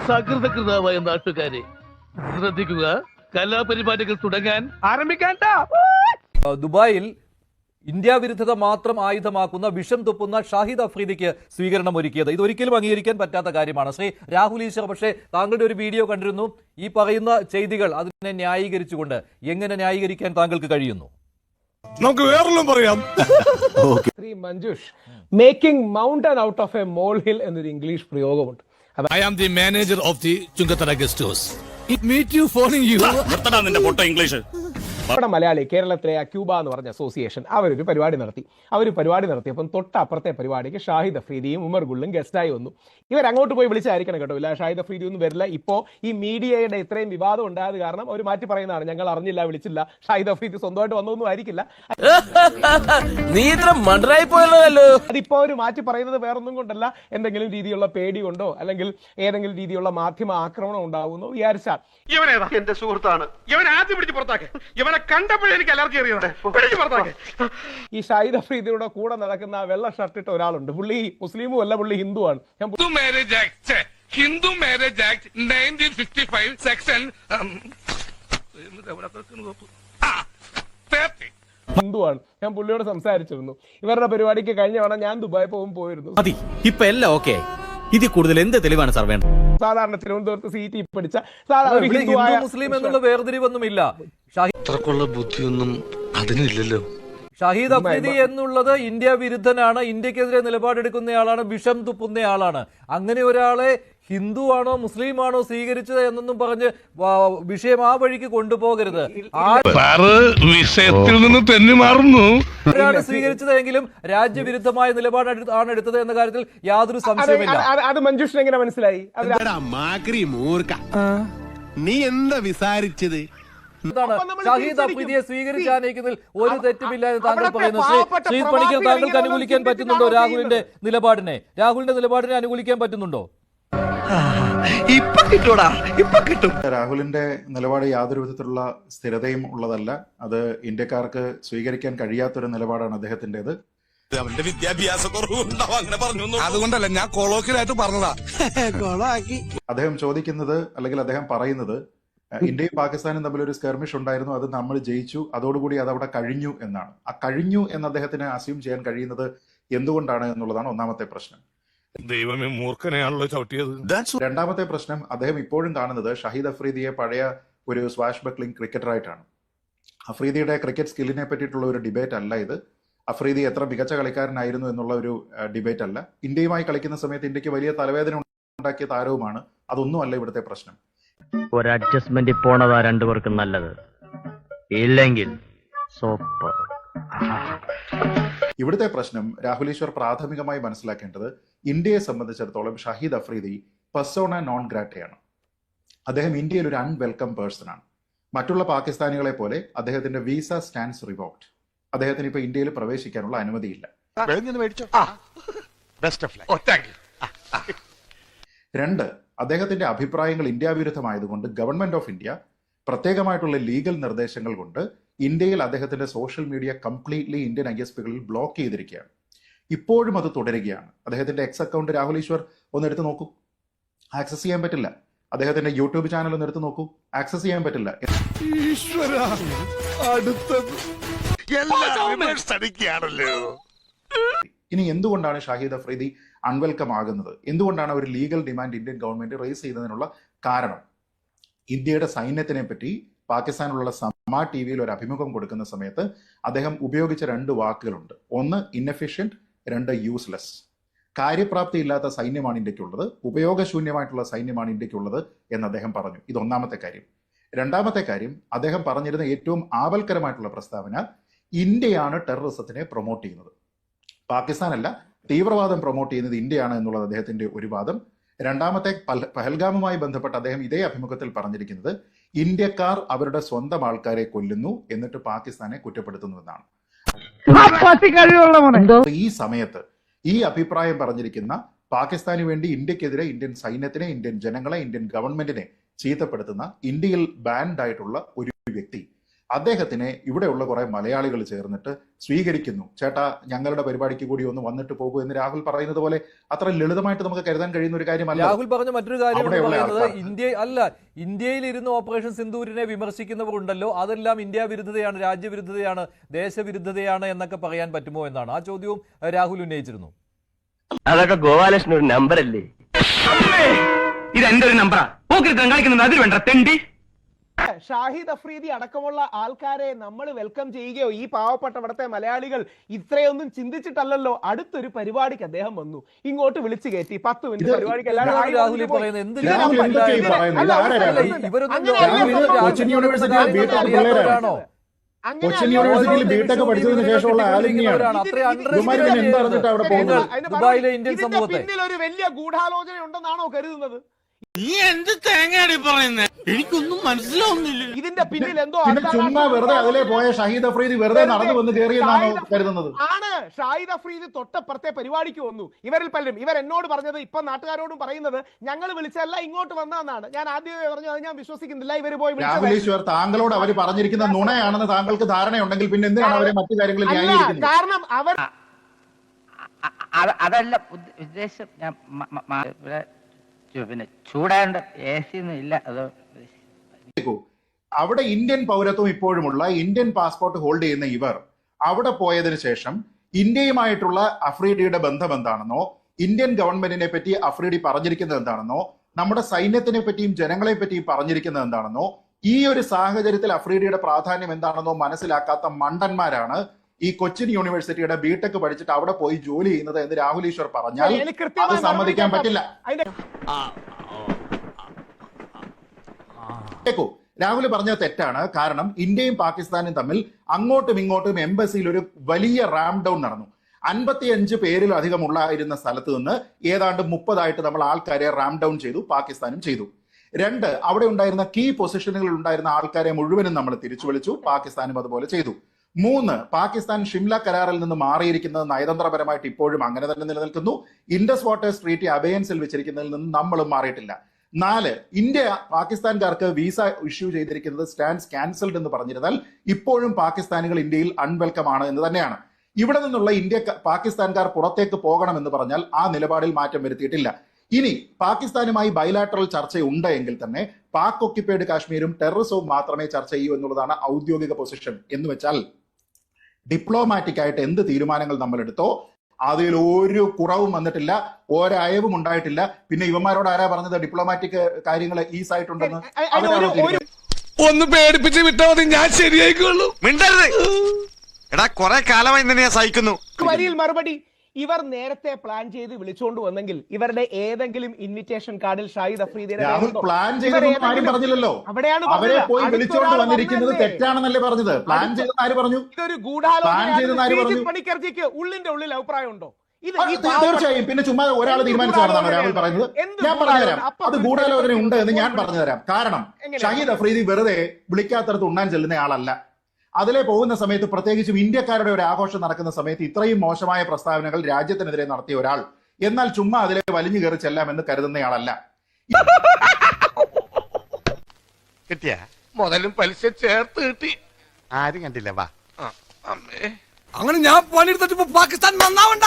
സകൃതകൃതാവായ നാട്ടുകാരെ ശ്രദ്ധിക്കുക, കലാപരിപാടികൾ തുടങ്ങാൻ ആരംഭിക്കാൻ. ദുബായിൽ ഇന്ത്യ വിരുദ്ധത മാത്രം ആയുധമാക്കുന്ന വിഷം തുപ്പുന്ന ഷാഹിദ് അഫ്രീദിക്ക് സ്വീകരണം ഒരുക്കിയത് ഇതൊരിക്കലും അംഗീകരിക്കാൻ പറ്റാത്ത കാര്യമാണ്. ശ്രീ രാഹുൽ ഈശ്വർ, പക്ഷേ താങ്കളുടെ ഒരു വീഡിയോ കണ്ടിരുന്നു. ഈ പറയുന്ന ചെയ്തികൾ അതിനെ ന്യായീകരിച്ചുകൊണ്ട് എങ്ങനെ ന്യായീകരിക്കാൻ താങ്കൾക്ക് കഴിയുന്നു? നമുക്ക് വേറെല്ലാം പറയാം. Shri Manjush, making mountain out of a molehill English ഇംഗ്ലീഷ് പ്രയോഗമുണ്ട്. I am the manager of the Chungatara guest house. It meet you phoning you. നിർത്തടാ നിന്റെ പൊട്ട ഇംഗ്ലീഷ്. നമ്മുടെ മലയാളി കേരളത്തിലെ അക്യൂബ എന്ന് പറഞ്ഞ അസോസിയേഷൻ അവരൊരു പരിപാടി നടത്തിയപ്പം തൊട്ടപ്പുറത്തെ പരിപാടിക്ക് ഷാഹിദ് അഫ്രീദിയും ഉമർ ഗുള്ളും ഗസ്റ്റായി വന്നു. ഇവരങ്ങോട്ട് പോയി വിളിച്ചായിരിക്കണം കേട്ടോ, ഇല്ല ഷാഹിദ് അഫ്രീദി ഒന്നും വരില്ല. ഇപ്പോൾ ഈ മീഡിയയുടെ ഇത്രയും വിവാദം ഉണ്ടായത് കാരണം അവർ മാറ്റി പറയുന്നതാണ്, ഞങ്ങൾ അറിഞ്ഞില്ല, വിളിച്ചില്ല, ഷാഹിദ് അഫ്രീദി സ്വന്തമായിട്ട് വന്നൊന്നും ആയിരിക്കില്ല. അതിപ്പോ അവർ മാറ്റി പറയുന്നത് വേറൊന്നും കൊണ്ടല്ല, എന്തെങ്കിലും രീതിയിലുള്ള പേടി കൊണ്ടോ അല്ലെങ്കിൽ ഏതെങ്കിലും രീതിയിലുള്ള മാധ്യമ ആക്രമണം ഉണ്ടാവുമെന്നോ വിചാരിച്ചാൽ. ഇവനേതാ? എന്റെ സുഹൃത്താണ്. ഇവൻ ആദ്യം പിടിച്ച് പുറത്താക്കെ. ഇവനെ കണ്ടപ്പോഴേ എനിക്ക് അലർജി അറിയുന്നത്. ഈ ഷാഹിദ് അഫ്രീദിയുടെ കൂടെ നടക്കുന്ന വെള്ള ഷർട്ട് ഇട്ട ഒരാളുണ്ട്. പുള്ളി മുസ്ലിമും അല്ല, പുള്ളി ഹിന്ദുവാണ്. ഹിന്ദു മാരേജ് ആക്ട് 1955 സെക്ഷൻ ഹിന്ദുവാണ്. ഞാൻ പുള്ളിയോട് സംസാരിച്ചിരുന്നു. ഇവരുടെ പരിപാടിക്ക് കഴിഞ്ഞ തവണ ഞാൻ ദുബായ് പോയിരുന്നു. ഇപ്പൊ എല്ലാം ഓക്കെ. ഇതിൽ കൂടുതൽ എന്ത് തെളിവാണ് സാർ വേണ്ടത്? സാധാരണ തിരുവനന്തപുരത്ത് സീറ്റ് പഠിച്ച ഹിന്ദു മുസ്ലിം എന്നുള്ള വേർതിരിവൊന്നുമില്ല. ബുദ്ധിയൊന്നും അതിനില്ലല്ലോ. ഷാഹിദ് അഫ്രീദി എന്നുള്ളത് ഇന്ത്യ വിരുദ്ധനാണ്, ഇന്ത്യക്കെതിരെ നിലപാടെടുക്കുന്നയാളാണ്, വിഷം തുപ്പുന്നയാളാണ്. അങ്ങനെ ഒരാളെ ഹിന്ദുവാണോ മുസ്ലിമാണോ സ്വീകരിച്ചത് എന്നൊന്നും പറഞ്ഞ് വിഷയം ആ വഴിക്ക് കൊണ്ടുപോകരുത്. വിഷയത്തിൽ നിന്ന് തെന്നി മാറുന്നു. ആരാണ് സ്വീകരിച്ചതെങ്കിലും രാജ്യവിരുദ്ധമായ നിലപാടാണ് എടുത്തത് എന്ന കാര്യത്തിൽ യാതൊരു സംശയമില്ല. അത് മഞ്ജുഷിന് എങ്ങനെ മനസ്സിലായി? നീ എന്താ വിസാരിച്ചത്? ഷാഹിദ് അഫ്രീദിയെ സ്വീകരിച്ചാനയിക്കുന്നതിൽ ഒരു തെറ്റുമില്ല എന്ന് താങ്കൾ പറയുന്നു. ശ്രീ പണിക്കർ, താങ്കൾക്ക് അനുകൂലിക്കാൻ പറ്റുന്നുണ്ടോ രാഹുലിന്റെ നിലപാടിനെ അനുകൂലിക്കാൻ പറ്റുന്നുണ്ടോ? രാഹുലിന്റെ നിലപാട് യാതൊരു വിധത്തിലുള്ള സ്ഥിരതയും ഉള്ളതല്ല. അത് ഇന്ത്യക്കാർക്ക് സ്വീകരിക്കാൻ കഴിയാത്തൊരു നിലപാടാണ് അദ്ദേഹത്തിന്റേത്. അവന്റെ വിദ്യാഭ്യാസ കുറവുണ്ടാവും, അങ്ങനെ പറഞ്ഞു. അതുകൊണ്ടല്ല, ഞാൻ കൊളോക്കിലായിട്ട് പറഞ്ഞതാ. അദ്ദേഹം ചോദിക്കുന്നത് അല്ലെങ്കിൽ അദ്ദേഹം പറയുന്നത് ഇന്ത്യയും പാകിസ്ഥാനും തമ്മിൽ ഒരു സ്കെർമിഷ് ഉണ്ടായിരുന്നു, അത് നമ്മൾ ജയിച്ചു, അതോടുകൂടി അത് അവിടെ കഴിഞ്ഞു എന്നാണ്. ആ കഴിഞ്ഞു എന്ന് അദ്ദേഹത്തിന് അസ്യൂം ചെയ്യാൻ കഴിയുന്നത് എന്തുകൊണ്ടാണ് എന്നുള്ളതാണ് ഒന്നാമത്തെ പ്രശ്നം. ദൈവമേ, മൂർഖനെയാണല്ലോ ചവിട്ടിയത്. രണ്ടാമത്തെ പ്രശ്നം, അദ്ദേഹം ഇപ്പോഴും കാണുന്നത് ഷാഹിദ് അഫ്രീദിയെ പഴയ ഒരു സ്വാഷ് ബക്ലിംഗ് ക്രിക്കറ്ററായിട്ടാണ്. അഫ്രീദിയുടെ ക്രിക്കറ്റ് സ്കില്ലിനെ പറ്റിയിട്ടുള്ള ഒരു ഡിബേറ്റ് അല്ല ഇത്. അഫ്രീദി എത്ര മികച്ച കളിക്കാരനായിരുന്നു എന്നുള്ള ഒരു ഡിബേറ്റ് അല്ല. ഇന്ത്യയുമായി കളിക്കുന്ന സമയത്ത് ഇന്ത്യക്ക് വലിയ തലവേദന ഉണ്ടാക്കിയ താരവുമാണ്. അതൊന്നും അല്ല ഇവിടുത്തെ പ്രശ്നം. ഒരു അഡ്ജസ്റ്റ്മെന്റ് പോണതാ രണ്ടുപേർക്കും നല്ലത്, ഇല്ലെങ്കിൽ സോപ്പ്. ഇവിടുത്തെ പ്രശ്നം രാഹുൽ ഈശ്വർ പ്രാഥമികമായി മനസ്സിലാക്കേണ്ടത്, ഇന്ത്യയെ സംബന്ധിച്ചിടത്തോളം ഷാഹിദ് അഫ്രീദി പെർസോണ നോൺ ഗ്രാറ്റയാണ്. അദ്ദേഹം ഇന്ത്യയിൽ ഒരു അൺവെൽക്കം പേഴ്സൺ ആണ്. മറ്റുള്ള പാകിസ്ഥാനികളെ പോലെ അദ്ദേഹത്തിന്റെ വിസ സ്റ്റാൻഡ്സ് റിവോക്ഡ്. അദ്ദേഹത്തിന് ഇപ്പൊ ഇന്ത്യയിൽ പ്രവേശിക്കാനുള്ള അനുമതിയില്ല. രണ്ട്, അദ്ദേഹത്തിന്റെ അഭിപ്രായങ്ങൾ ഇന്ത്യ വിരുദ്ധമായതുകൊണ്ട് ഗവൺമെന്റ് ഓഫ് ഇന്ത്യ പ്രത്യേകമായിട്ടുള്ള ലീഗൽ നിർദ്ദേശങ്ങൾ കൊണ്ട് ഇന്ത്യയിൽ അദ്ദേഹത്തിന്റെ സോഷ്യൽ മീഡിയ കംപ്ലീറ്റ്ലി ഇന്ത്യൻ ISPകളിൽ ബ്ലോക്ക് ചെയ്തിരിക്കുകയാണ്. ഇപ്പോഴും അത് തുടരുകയാണ്. അദ്ദേഹത്തിന്റെ എക്സ് അക്കൗണ്ട് രാഹുൽ ഈശ്വർ ഒന്ന് എടുത്ത് നോക്കൂ, ആക്സസ് ചെയ്യാൻ പറ്റില്ല. അദ്ദേഹത്തിന്റെ യൂട്യൂബ് ചാനൽ ഒന്ന് എടുത്ത് നോക്കൂ, ആക്സസ് ചെയ്യാൻ പറ്റില്ല. ഇനി എന്തുകൊണ്ടാണ് ഷാഹിദ് അഫ്രീദി അൺവെൽക്കം ആകുന്നത്? എന്തുകൊണ്ടാണ് ഒരു legal demand Indian government raise ചെയ്തതിനുള്ള കാരണം? ഇന്ത്യയുടെ സൈന്യത്തിനെ പറ്റി പാകിസ്ഥാനിലുള്ള സമ TVയിൽ ഒരു അഭിമുഖം കൊടുക്കുന്ന സമയത്ത് അദ്ദേഹം ഉപയോഗിച്ച 2 വാക്കുകളുണ്ട്. ഒന്ന് ഇൻഎഫിഷ്യന്റ്, 2 യൂസ്ലെസ്. കാര്യപ്രാപ്തി ഇല്ലാത്ത സൈന്യമാണ് ഇന്ത്യക്കുള്ളത്, ഉപയോഗശൂന്യമായിട്ടുള്ള സൈന്യമാണ് ഇന്ത്യക്കുള്ളത് എന്ന് അദ്ദേഹം പറഞ്ഞു. ഇത് ഒന്നാമത്തെ കാര്യം. രണ്ടാമത്തെ കാര്യം, അദ്ദേഹം പറഞ്ഞിരുന്ന ഏറ്റവും ആപൽക്കരമായിട്ടുള്ള പ്രസ്താവന, ഇന്ത്യയാണ് ടെററിസത്തിനെ പ്രൊമോട്ട് ചെയ്യുന്നത്, പാകിസ്ഥാനല്ല, തീവ്രവാദം പ്രൊമോട്ട് ചെയ്യുന്നത് ഇന്ത്യയാണ് എന്നുള്ളത് അദ്ദേഹത്തിന്റെ ഒരു വാദം. രണ്ടാമത്തെ, പഹൽഗാമുമായി ബന്ധപ്പെട്ട് അദ്ദേഹം ഇതേ അഭിമുഖത്തിൽ പറഞ്ഞിരിക്കുന്നത്, ഇന്ത്യക്കാർ അവരുടെ സ്വന്തം ആൾക്കാരെ കൊല്ലുന്നു എന്നിട്ട് പാകിസ്ഥാനെ കുറ്റപ്പെടുത്തുന്നുവെന്നാണ്. ഈ സമയത്ത് ഈ അഭിപ്രായം പറഞ്ഞിരിക്കുന്ന, പാകിസ്ഥാന് വേണ്ടി ഇന്ത്യക്കെതിരെ ഇന്ത്യൻ സൈന്യത്തിനെ, ഇന്ത്യൻ ജനങ്ങളെ, ഇന്ത്യൻ ഗവൺമെന്റിനെ ചീത്തപ്പെടുത്തുന്ന, ഇന്ത്യയിൽ ബാൻഡ് ആയിട്ടുള്ള ഒരു വ്യക്തി അദ്ദേഹത്തിനെ ഇവിടെയുള്ള കുറെ മലയാളികൾ ചേർന്നിട്ട് സ്വീകരിക്കുന്നു. ചേട്ടാ, ഞങ്ങളുടെ പരിപാടിക്ക് കൂടി ഒന്ന് വന്നിട്ട് പോകൂ എന്ന് രാഹുൽ പറയുന്നത് പോലെ അത്ര ലളിതമായിട്ട് നമുക്ക് കരുതാൻ കഴിയുന്ന ഒരു കാര്യമല്ല. രാഹുൽ പറഞ്ഞ മറ്റൊരു കാര്യം അവിടെയുള്ള പറയുന്നത് ഇന്ത്യയിൽ ഇരുന്ന് ഓപ്പറേഷൻ സിന്ദൂരിനെ വിമർശിക്കുന്നവർ ഉണ്ടല്ലോ, അതെല്ലാം ഇന്ത്യ വിരുദ്ധതയാണ്, രാജ്യവിരുദ്ധതയാണ്, ദേശവിരുദ്ധതയാണ് എന്നൊക്കെ പറയാൻ പറ്റുമോ എന്നാണ് ആ ചോദ്യവും രാഹുൽ ഉന്നയിച്ചിരുന്നു. അതൊക്കെ ഗോപാലകൃഷ്ണൻ ഒരു നമ്പർ അല്ലേ? ഇത് എന്റെ ഒരു നമ്പറാ. കളിക്കുന്നത് അതിൽ വേണ്ട തെണ്ടി. ഷാഹിദ് അഫ്രീദി അടക്കമുള്ള ആൾക്കാരെ നമ്മൾ വെൽക്കം ചെയ്യുകയോ ഈ പാവപ്പെട്ട ഇവിടുത്തെ മലയാളികൾ ഇത്രയൊന്നും ചിന്തിച്ചിട്ടല്ലല്ലോ. അടുത്തൊരു പരിപാടിക്ക് അദ്ദേഹം വന്നു, ഇങ്ങോട്ട് വിളിച്ചു കയറ്റി 10 മിനിറ്റ് പരിപാടിക്ക് കൊച്ചിൻ യൂണിവേഴ്സിറ്റിയിൽ ബിടെക് പഠിച്ചതിന് ശേഷമുള്ള പിന്നിൽ ഒരു വലിയ ഗൂഢാലോചന ഉണ്ടെന്നാണോ കരുതുന്നത്? നീ എന്ത് തേങ്ങയാടി പറയുന്നേ? എനിക്കൊന്നും മനസ്സിലാവുന്നില്ല. ഇതിന്റെ പിന്നിൽ എന്തോ ചുമ്മാ വെറുതെ അതിലെ പോയ ഷഹീദ് അഫ്രീദി വെറുതെ നടന്നു വന്ന് കയറിയെന്നാണോ കരുതുന്നത്? ആണ്. ഷാഹിദ് അഫ്രീദി തൊട്ടപ്പുറത്തെ പരിപാടിക്ക് വന്നു. ഇവരിൽ പലരും എന്നോട് പറഞ്ഞത്, ഇപ്പൊ നാട്ടുകാരോടും പറയുന്നത്, ഞങ്ങൾ വിളിച്ചല്ല ഇങ്ങോട്ട് വന്നതെന്നാണ്. ഞാൻ ആദ്യമേ പറഞ്ഞു, അത് ഞാൻ വിശ്വസിക്കുന്നില്ല. ഇവര് പോയി രാഹുൽ ഈശ്വർ, താങ്കളോട് അവർ പറഞ്ഞിരിക്കുന്ന നുണയാണെന്ന് താങ്കൾക്ക് ധാരണയുണ്ടെങ്കിൽ പിന്നെ എന്തിനാണ് അവരെ മറ്റു കാര്യങ്ങളിൽ ന്യായീകരിക്കുന്നത്? കാരണം അവർ അതല്ല ഉദ്ദേശം. ഞാൻ പിന്നെ ചൂടാണ്ട് AC ഒന്നും ഇല്ല. അത് അവിടെ ഇന്ത്യൻ പൗരത്വം ഇപ്പോഴുമുള്ള ഇന്ത്യൻ പാസ്പോർട്ട് ഹോൾഡ് ചെയ്യുന്ന ഇവർ അവിടെ പോയതിനു ശേഷം ഇന്ത്യയുമായിട്ടുള്ള അഫ്രീദിയുടെ ബന്ധം എന്താണെന്നോ, ഇന്ത്യൻ ഗവൺമെന്റിനെ പറ്റി അഫ്രീദി പറഞ്ഞിരിക്കുന്നത് എന്താണെന്നോ, നമ്മുടെ സൈന്യത്തിനെ പറ്റിയും ജനങ്ങളെ പറ്റിയും പറഞ്ഞിരിക്കുന്നത് എന്താണെന്നോ, ഈ ഒരു സാഹചര്യത്തിൽ അഫ്രീദിയുടെ പ്രാധാന്യം എന്താണെന്നോ മനസ്സിലാക്കാത്ത മണ്ടന്മാരാണ് ഈ കൊച്ചിൻ യൂണിവേഴ്സിറ്റിയുടെ ബിടെക് പഠിച്ചിട്ട് അവിടെ പോയി ജോലി ചെയ്യുന്നത് എന്ന് രാഹുൽ ഈശ്വർ പറഞ്ഞാൽ അത് സമ്മതിക്കാൻ പറ്റില്ല. രാഹുൽ പറഞ്ഞത് തെറ്റാണ്. കാരണം ഇന്ത്യയും പാകിസ്ഥാനും തമ്മിൽ അങ്ങോട്ടും ഇങ്ങോട്ടും എംബസിയിൽ ഒരു വലിയ റാം ഡൗൺ നടന്നു. 55 പേരിലധികം ഉള്ളായിരുന്ന സ്ഥലത്ത് നിന്ന് ഏതാണ്ട് 30 നമ്മൾ ആൾക്കാരെ റാം ഡൗൺ ചെയ്തു, പാകിസ്ഥാനും ചെയ്തു. 2, അവിടെ ഉണ്ടായിരുന്ന കീ പൊസിഷനുകളിൽ ഉണ്ടായിരുന്ന ആൾക്കാരെ മുഴുവനും നമ്മൾ തിരിച്ചു വിളിച്ചു, പാകിസ്ഥാനും അതുപോലെ ചെയ്തു. 3, പാകിസ്ഥാൻ ഷിംല കരാറിൽ നിന്ന് മാറിയിരിക്കുന്നത് നയതന്ത്രപരമായിട്ട് ഇപ്പോഴും അങ്ങനെ തന്നെ നിലനിൽക്കുന്നു. ഇൻഡസ് വാട്ടേഴ്സ് ട്രീറ്റി അബയൻസിൽ വെച്ചിരിക്കുന്നതിൽ നിന്ന് നമ്മളും മാറിയിട്ടില്ല. 4, ഇന്ത്യ പാകിസ്ഥാൻകാർക്ക് വിസ ഇഷ്യൂ ചെയ്തിരിക്കുന്നത് സ്റ്റാൻഡ്സ് ക്യാൻസൽഡ് എന്ന് പറഞ്ഞിരുന്നാൽ ഇപ്പോഴും പാകിസ്ഥാനികൾ ഇന്ത്യയിൽ അൺവെൽക്കം ആണ് എന്ന് തന്നെയാണ്. ഇവിടെ നിന്നുള്ള പാകിസ്ഥാൻകാർ പുറത്തേക്ക് പോകണമെന്ന് പറഞ്ഞാൽ ആ നിലപാടിൽ മാറ്റം വരുത്തിയിട്ടില്ല. ഇനി പാകിസ്ഥാനുമായി ബൈലാറ്ററൽ ചർച്ചയുണ്ട് എങ്കിൽ തന്നെ പാക് ഒക്യുപ്പൈഡ് കാശ്മീരും ടെററിസവും മാത്രമേ ചർച്ച ചെയ്യൂ എന്നുള്ളതാണ് ഔദ്യോഗിക പൊസിഷൻ. എന്ന് വെച്ചാൽ ഡിപ്ലോമാറ്റിക് ആയിട്ട് എന്ത് തീരുമാനങ്ങൾ നമ്മൾ എടുത്തോ അതിൽ ഒരു കുറവും വന്നിട്ടില്ല, ഒരയവും ഉണ്ടായിട്ടില്ല. പിന്നെ ഇവന്മാരോട് ആരാ പറഞ്ഞത് ഡിപ്ലോമാറ്റിക് കാര്യങ്ങൾ ഈസ് ആയിട്ടുണ്ടെന്ന്? ഒന്ന് പേടിപ്പിച്ച് വിട്ടാൽ മതി, ഞാൻ ശരിയായിക്കോളൂ. മിണ്ടരുത്. എടാ, കുറെ കാലമായി തന്നെ ഞാൻ സഹിക്കുന്നു. മറുപടി, ഇവർ നേരത്തെ പ്ലാൻ ചെയ്ത് വിളിച്ചുകൊണ്ട് വന്നെങ്കിൽ ഇവരുടെ ഏതെങ്കിലും ഇൻവിറ്റേഷൻ കാർഡിൽ ഷാഹിദ് അഫ്രീദിനെ പ്ലാൻ ചെയ്തൊന്നും ആരും പറഞ്ഞില്ലല്ലോ. അവരെ പോയി വിളിച്ചുകൊണ്ട് വന്നിരിക്കുന്നത് തെറ്റാണെന്നല്ലേ പറഞ്ഞത്? പ്ലാൻ ചെയ്തെന്ന് ആര് പറഞ്ഞു? ഇതൊരു ഗൂഢാലോചന. പണിക്കർജിക്ക് ഉള്ളിന്റെ ഉള്ളിൽ അഭിപ്രായം ഉണ്ടോ? തീർച്ചയായും. പിന്നെ ചുമ്മാ ഒരാൾ തീരുമാനിച്ചാണെന്നാണ് രാഹുൽ പറയുന്നത്. ഞാൻ പറഞ്ഞുതരാം, അത് ഗൂഢാലോചന ഉണ്ട് എന്ന് ഞാൻ പറഞ്ഞുതരാം. കാരണം ഷാഹിദ് അഫ്രീദി വെറുതെ വിളിക്കാത്തടത്ത് ഉണ്ണാൻ ചെല്ലുന്ന ആളല്ല. അതിലെ പോകുന്ന സമയത്ത്, പ്രത്യേകിച്ചും ഇന്ത്യക്കാരുടെ ഒരു ആഘോഷം നടക്കുന്ന സമയത്ത് ഇത്രയും മോശമായ പ്രസ്താവനകൾ രാജ്യത്തിനെതിരെ നടത്തിയ ഒരാൾ എന്നാൽ ചുമ്മാ അതിലെ വലിഞ്ഞു കയറി ചെല്ലാമെന്ന് കരുതുന്നയാളല്ല. കിട്ടിയ മുതലും പലിശ ചേർത്ത് കിട്ടി. ആരും കണ്ടില്ല. വാ. അങ്ങനെ ഞാൻ പണിയെടുത്തിട്ട് പാകിസ്ഥാൻ നന്നാവണ്ട.